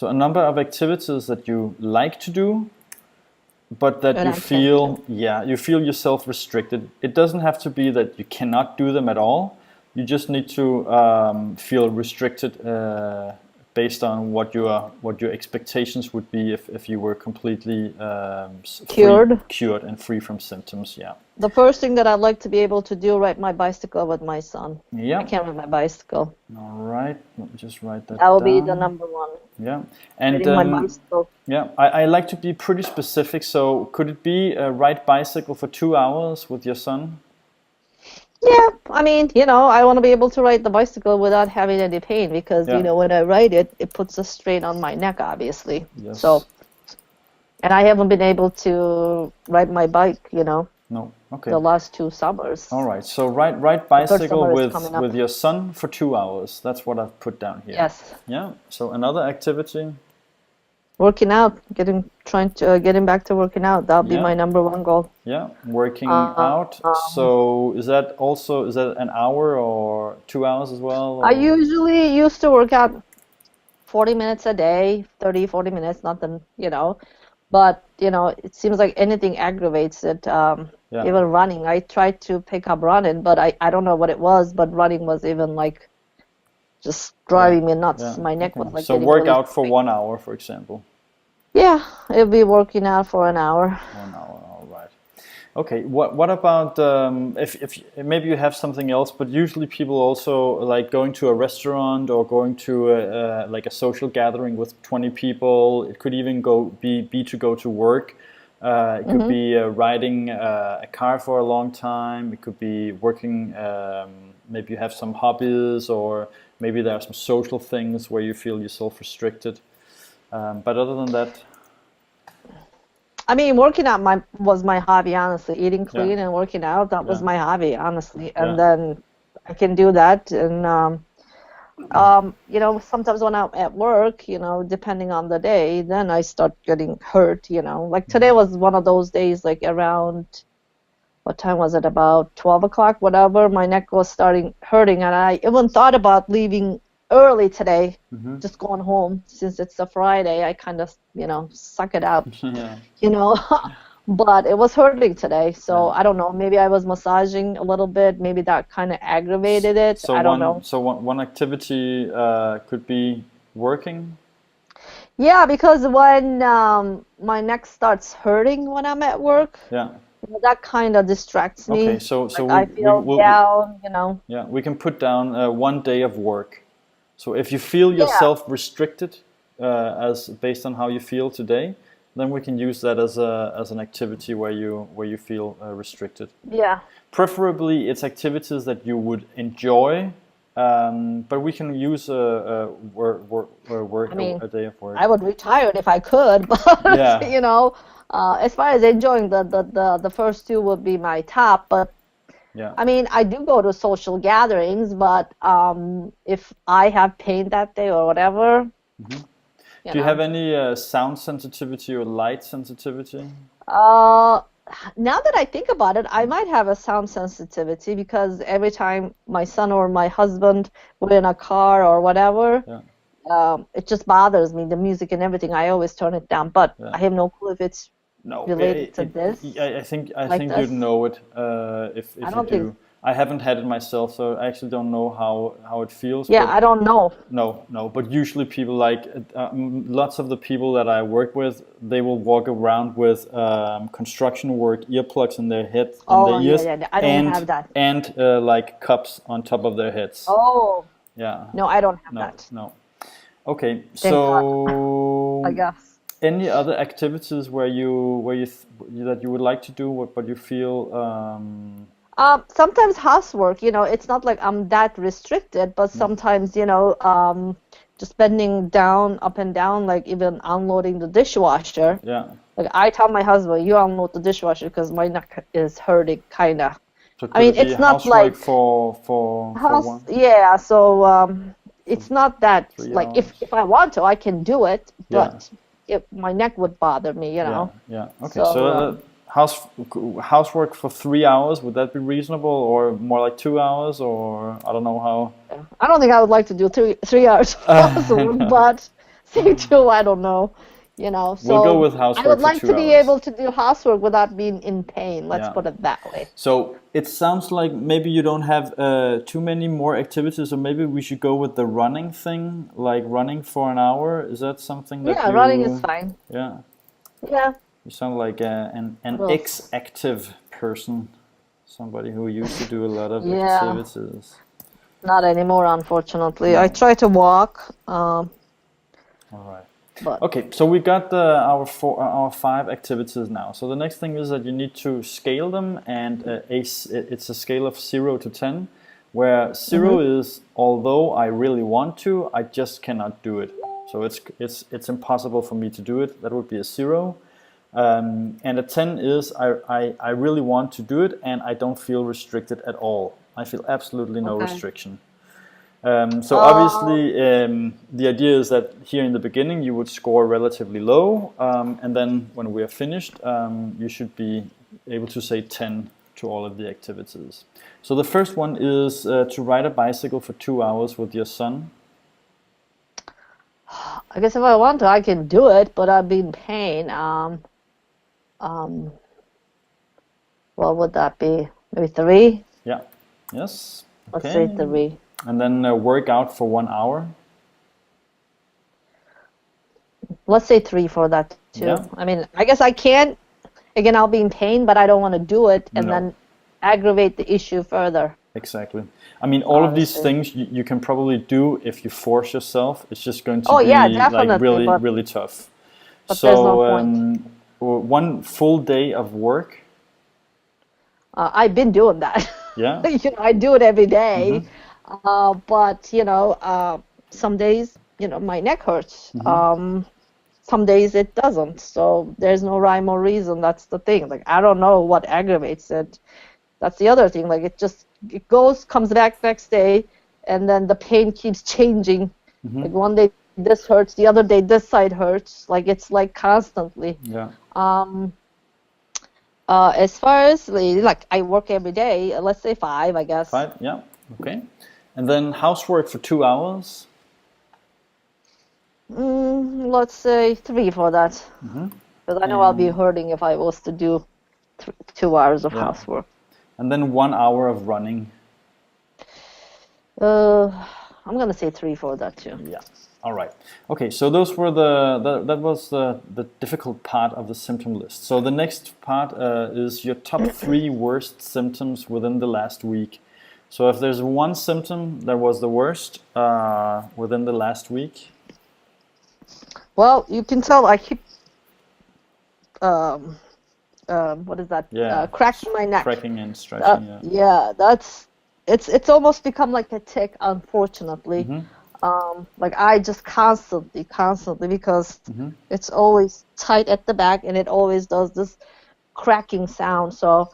So a number of activities that you like to do, but that And you I feel, can't. you feel yourself restricted. It doesn't have to be that you cannot do them at all. You just need to feel restricted based on what your expectations would be if you were completely Cured. cured and free from symptoms. Yeah. The first thing that I'd like to be able to do, ride my bicycle with my son. I Yeah. can't ride my bicycle. All right. Let me just write that That will be the down. number one. Yeah. And Riding my bicycle. yeah, I like to be pretty specific. So could it be a ride bicycle for 2 hours with your son? Yeah, I mean, I want to be able to ride the bicycle without having any pain because, Yeah. when I ride it, it puts a strain on my neck, obviously. Yes. So, and I haven't been able to ride my bike, No. Okay. the last 2 summers. All right. So ride The third bicycle summer is coming up. with your son for 2 hours. That's what I've put down here. Yes. Yeah. So another activity. Working out, getting back to working out. That'll be Yeah. my number one goal. Yeah. Working out. So is that an hour or 2 hours as well? I Or? usually used to work out 40 minutes a day, 30, 40 minutes, nothing, but, it seems like anything aggravates it. Yeah. Even running, I tried to pick up running, but I don't know what it was, but running was even like just driving me nuts. Yeah. My neck Okay. was like So getting work really out for 1 hour, for example. Yeah, it'll be working out for an hour. 1 hour, all right. Okay, what about if maybe you have something else, but usually people also like going to a restaurant or going to like a social gathering with 20 people. It could even be to go to work. It could be riding a car for a long time. It could be working. Maybe you have some hobbies, or maybe there are some social things where you feel yourself restricted. But other than that, I mean, working out was my hobby, honestly. Eating clean Yeah. and working out, that was Yeah. my hobby, honestly. And Yeah. then I can do that. And, sometimes when I'm at work, depending on the day, then I start getting hurt, Like today was one of those days, like around, what time was it? About 12 o'clock, whatever. My neck was starting hurting. And I even thought about leaving early today, just going home. Since it's a Friday, I kind of, suck it up, Yeah. But it was hurting today. So Yeah. I don't know, maybe I was massaging a little bit. Maybe that kind of aggravated it. So I don't know. So one activity could be working. Yeah, because when my neck starts hurting when I'm at work, Yeah. that kind of distracts me. Okay. So Like I feel down, yeah, we can put down 1 day of work. So if you feel yourself restricted as based on how you feel today, then we can use that as an activity where you feel restricted. Yeah. Preferably, it's activities that you would enjoy, but we can use a day of work. I would retire if I could, but Yeah. as far as enjoying the first two would be my top. But Yeah. I mean, I do go to social gatherings, but if I have pain that day or whatever, Do you have any sound sensitivity or light sensitivity? now that I think about it, I might have a sound sensitivity because every time my son or my husband were in a car or whatever, it just bothers me, the music and everything. I always turn it down, but I have no clue if it's related to this. I think this? you'd know it if I you don't do. think- I haven't had it myself, so I actually don't know how it feels. Yeah, but I don't know. No. But usually people lots of the people that I work with, they will walk around with construction work earplugs in their head, in their ears, I don't have that. and like cups on top of their heads. Oh, Yeah. no, I don't have that. No. Okay, Thank so I guess. any other activities where that you would like to do, but you feel Sometimes housework, it's not like I'm that restricted, but sometimes, just bending down, up and down, like even unloading the dishwasher. Yeah. Like I tell my husband, you unload the dishwasher because my neck is hurting, kind of. So I mean, could it be it's not housework like for one? Yeah, so it's not that 3 like hours. if I want to, I can do it, Yeah. but my neck would bother me, Yeah. Okay. So, So housework for 3 hours, would that be reasonable, or more like 2 hours, or I don't know how? I don't think I would like to do three hours housework, but say 2, I don't know. We'll go So with I would housework for like to 2 be hours. able to do housework without being in pain. Let's Yeah. put it that way. So it sounds like maybe you don't have too many more activities, or maybe we should go with the running thing, like running for an hour. Is that something that Yeah, running is fine. Yeah, Yeah. you sound like an What else? ex-active person, somebody who used to do a lot of Yeah. activities. Not anymore, unfortunately. I No. try to walk, All right. but Okay, so we got our 5 activities now. So the next thing is that you need to scale them, and it's a scale of 0 to 10, where 0 is although I really want to, I just cannot do it. So it's impossible for me to do it. That would be a 0. And a 10 is I really want to do it, and I don't feel restricted at all. I feel absolutely no okay. restriction. So obviously, the idea is that here in the beginning you would score relatively low, and then when we are finished, you should be able to say 10 to all of the activities. So the first one is to ride a bicycle for 2 hours with your son. I guess if I want to, I can do it, but I'd be in pain. What would that be? Maybe 3? Yeah. Yes. Let's Okay. say 3. And then work out for 1 hour. Let's say 3 for that too. Yeah. I mean, I guess I can. Again, I'll be in pain, but I don't want to do it and No. then aggravate the issue further. Exactly. I mean, all of these Honestly. things you can probably do if you force yourself. It's just going to Oh be yeah, like definitely, really, but really tough. there's no point. One full day of work. I've been doing that. Yeah. I do it every day. But some days, my neck hurts. Some days it doesn't. So there's no rhyme or reason. That's the thing. Like, I don't know what aggravates it. That's the other thing. Like, it comes back next day, and then the pain keeps changing. Like, one day this hurts, the other day this side hurts. Like, it's like constantly. Yeah. As far as like I work every day, let's say 5, I guess. 5. Yeah. Okay. And then housework for 2 hours. Let's say 3 for that. Because I know I'll be hurting if I was to do 2 hours of housework. And then 1 hour of running. I'm gonna say 3 for that too. Yeah. All right. Okay. So those were that was the difficult part of the symptom list. So the next part is your top 3 worst symptoms within the last week. So if there's one symptom that was the worst within the last week. Well, you can tell I keep what is that? Yeah. Cracking my neck. Cracking and stretching. Yeah, it's almost become like a tick, unfortunately. Like I just constantly, because it's always tight at the back, and it always does this cracking sound. So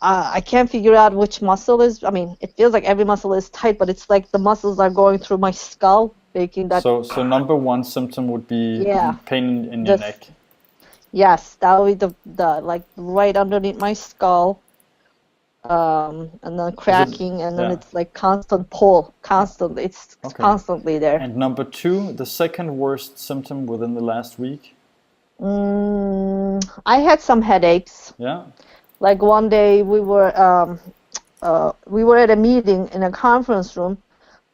I can't figure out which muscle is. I mean, it feels like every muscle is tight, but it's like the muscles are going through my skull, making that. So number 1 symptom would be pain in your neck. Yes, that would be the like right underneath my skull. And then cracking, and then it's like constant pull, constantly. It's constantly there. And number 2, the second worst symptom within the last week. I had some headaches. Yeah. Like one day we were at a meeting in a conference room.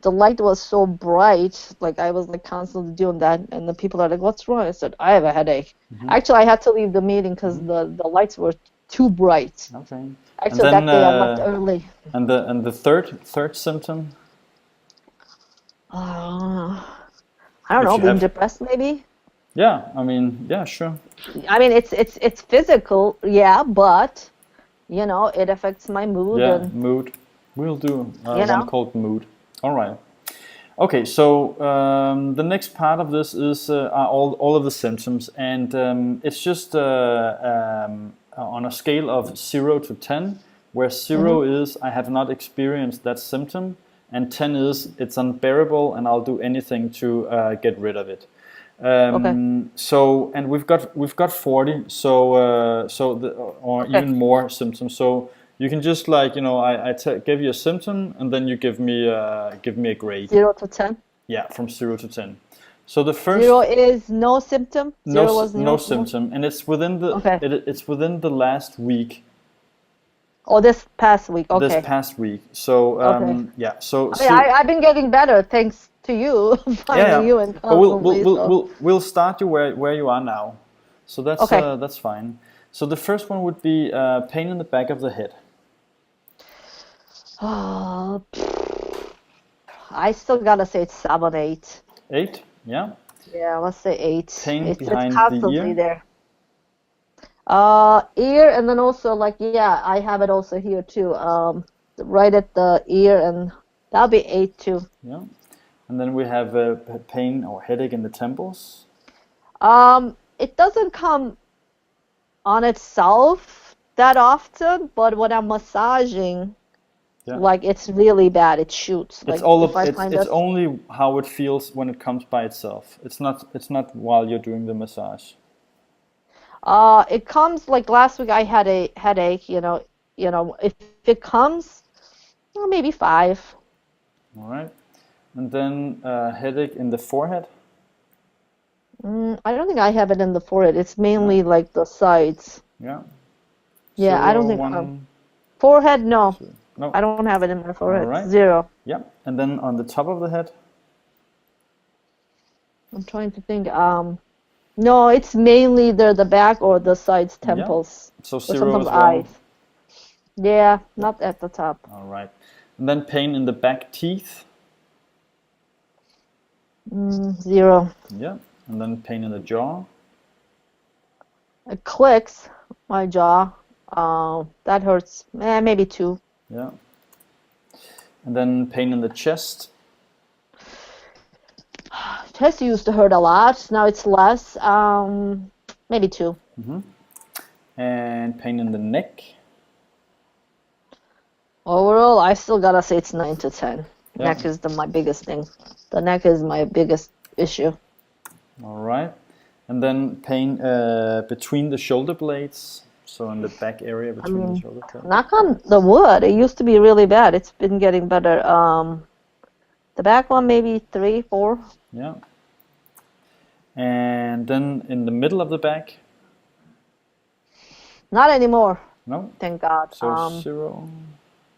The light was so bright, like I was like constantly doing that, and the people are like, "What's wrong?" I said, "I have a headache." Actually, I had to leave the meeting because the lights were too bright. Okay. Actually, that day I left early. And the third symptom? I don't know, being depressed maybe. Yeah, I mean, yeah, sure. I mean, it's physical, yeah, but it affects my mood. Yeah, and mood. We'll do one called mood. All right. Okay, so the next part of this is all of the symptoms, and it's just on a scale of 0 to 10, where 0 is I have not experienced that symptom, and 10 is it's unbearable and I'll do anything to get rid of it. So, and we've got 40, or even more symptoms. So you can just like I give you a symptom, and then you give me a grade. 0 to 10. Yeah, from 0 to 10. So the first 0 is no symptom. 0 was no symptom, and it's within the Okay. it's within the last week. Oh, this past week. This Okay. past week. So Okay. yeah. So I mean, I've been getting better thanks to you, finding you and But constantly. So. we'll start you where you are now. So Okay. that's fine. So the first one would be pain in the back of the head. Oh, I still gotta say it's 7, 8. 8, yeah. Yeah, let's say 8. Pain It's behind the constantly ear. there. Ear, and then also like, yeah, I have it also here too. Right at the ear, and that'll be 8 too. Yeah. And then we have pain or headache in the temples. It doesn't come on itself that often, but when I'm massaging, Yeah. like it's really bad. It shoots. Like if I find it's that. only how it feels when it comes by itself. It's not while you're doing the massage. It comes like last week I had a headache, if it comes, well, maybe 5. All right. And then headache in the forehead. I don't think I have it in the forehead. It's mainly like the sides. Yeah. Yeah, I don't 0, think 1. Forehead, no. No. I don't have it in my forehead. All right. 0. Yeah. And then on the top of the head. I'm trying to think. No, it's mainly either the back or the sides, temples. So Or 0 sometimes as well. eyes. Yeah, not at the top. All right. And then pain in the back teeth. 0. Yeah. And then pain in the jaw. It clicks my jaw. That hurts. Maybe 2. Yeah. And then pain in the chest. Chest used to hurt a lot. Now it's less. Maybe 2. And pain in the neck. Overall, I still gotta say it's 9 to 10. Yeah. Neck is my biggest thing. The neck is my biggest issue. All right. And then pain between the shoulder blades. So in the back area between the shoulder blades. Knock on the wood. It used to be really bad. It's been getting better. The back one maybe 3, 4. Yeah. And then in the middle of the back. Not anymore. No. Thank God. So 0.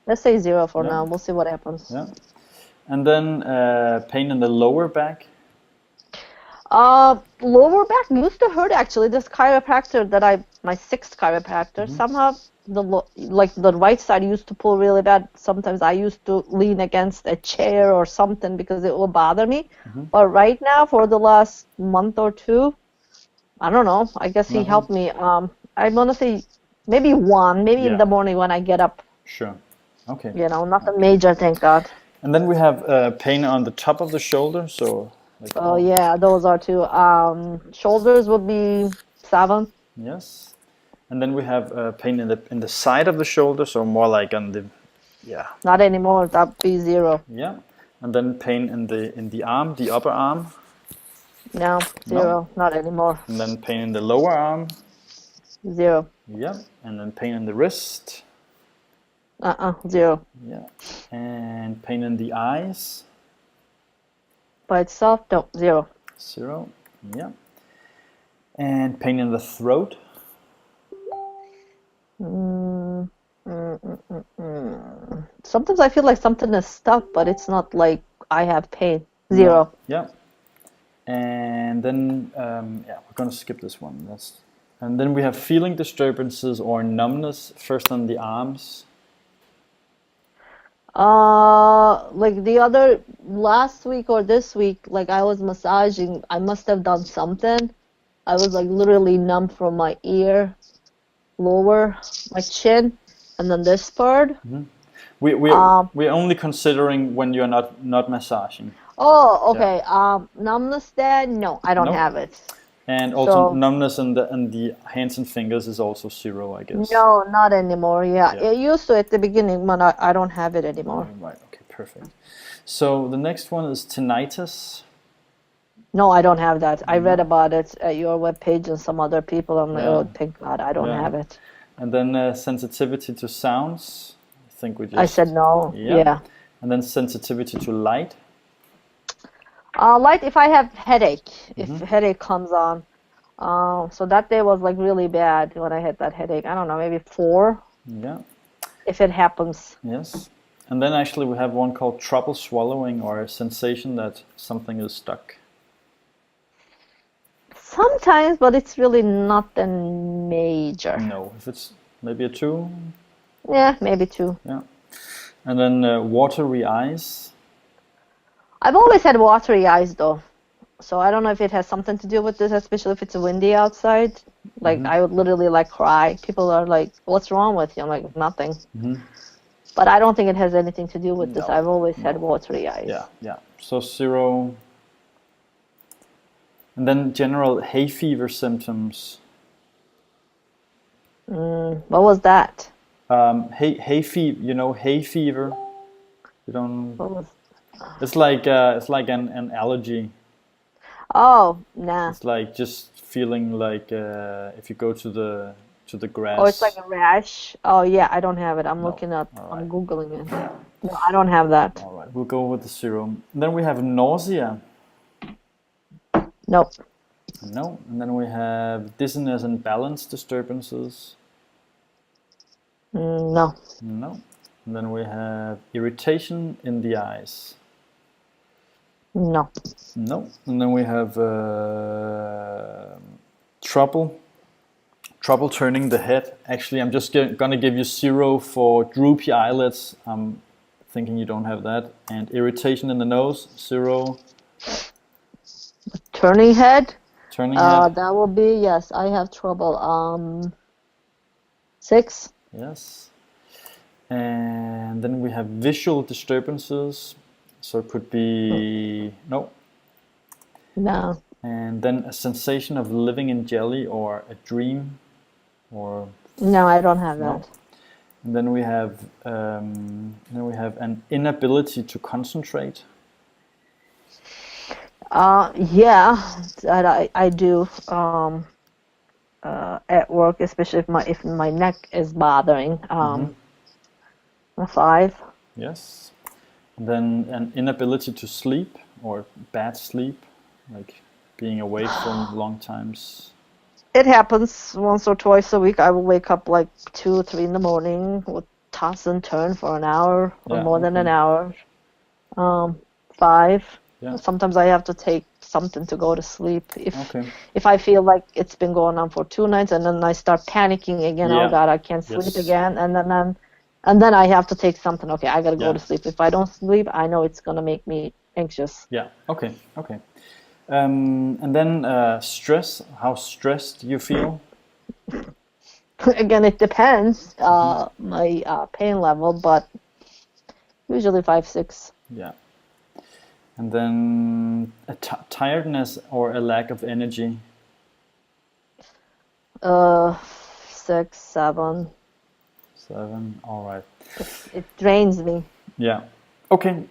Let's say 0 for now. We'll see what happens. Yeah. And then pain in the lower back. Lower back used to hurt actually. This chiropractor my 6th chiropractor, somehow the right side used to pull really bad. Sometimes I used to lean against a chair or something because it would bother me. But right now, for the last month or 2, I don't know. I guess he helped me. I want to say maybe 1, maybe in the morning when I get up. Sure. Okay. Nothing major, thank God. And then we have pain on the top of the shoulder. So. Oh yeah, those are 2. Shoulders would be 7. Yes. And then we have pain in the side of the shoulder, so more like on the, Not anymore. That'd be 0. Yeah. And then pain in the arm, the upper arm. No, 0. Not anymore. And then pain in the lower arm. 0. Yeah. And then pain in the wrist. 0. Yeah. And pain in the eyes. By itself, no, 0. 0. Yeah. And pain in the throat. Sometimes I feel like something is stuck, but it's not like I have pain. 0. Yeah. And then, we're going to skip this one. And then we have feeling disturbances or numbness, first on the arms. Like the other last week or this week, like I was massaging, I must have done something. I was like literally numb from my ear, lower, my chin, and then this part. We're only considering when you're not massaging. Oh, okay. Numbness there? No, I don't have it. And also numbness in the hands and fingers is also 0, I guess. No, not anymore. Yeah, it used to at the beginning, but I don't have it anymore. Right. Okay. Perfect. So the next one is tinnitus. No, I don't have that. I read about it at your webpage and some other people. I'm like, oh, thank God, I don't have it. And then sensitivity to sounds. I think we just. I said no. Yeah. And then sensitivity to light. Light if I have headache, if headache comes on. So that day was like really bad when I had that headache. I don't know, maybe 4 Yeah. if it happens. Yes. And then actually we have one called trouble swallowing, or a sensation that something is stuck. Sometimes, but it's really not that major. No. If it's maybe a 2. Yeah, maybe 2. Yeah. And then watery eyes. I've always had watery eyes though. So I don't know if it has something to do with this, especially if it's windy outside. Like I would literally like cry. People are like, "What's wrong with you?" I'm like, "Nothing." But I don't think it has anything to do with this. No, I've always had no. watery eyes. Yeah, yeah. So 0. And then general hay fever symptoms. What was that? Hay fever. You know hay fever. You don't. What was? It's like an allergy. Oh, nah. It's like just feeling like if you go to the grass. Oh, it's like a rash. Oh, yeah, I don't have it. I'm No. looking up. All I'm right. Googling it. No, I don't have that. All right, we'll go with the 0. Then we have nausea. Nope. No. And then we have dizziness and balance disturbances. No. No. And then we have irritation in the eyes. No. No. And then we have trouble turning the head. Actually, I'm just gonna give you 0 for droopy eyelids. I'm thinking you don't have that. And irritation in the nose, 0. Turning head? Turning head, That will be, yes, I have trouble. 6. yes. And then we have visual disturbances. So it could be no. No. And then a sensation of living in jelly, or a dream, or No, I don't have no. that. And then we have an inability to concentrate. Yeah, that I do. At work, especially if my neck is bothering. A 5. Yes. And then an inability to sleep, or bad sleep, like being awake for long times. It happens once or twice a week. I will wake up like 2 or 3 in the morning, with toss and turn for an hour or more than an hour. 5. Yeah. Sometimes I have to take something to go to sleep. Okay. If I feel like it's been going on for 2 nights, and then I start panicking again, Yeah. oh God, I can't sleep Yes. again, and then I have to take something. Okay, I gotta go Yeah. to sleep. If I don't sleep, I know it's gonna make me anxious. Yeah. Okay. Okay. And then stress. How stressed do you feel? Again, it depends my pain level, but usually 5, 6. Yeah. And then a tiredness or a lack of energy. 6, 7. 7. All right. It drains me. Yeah. Okay.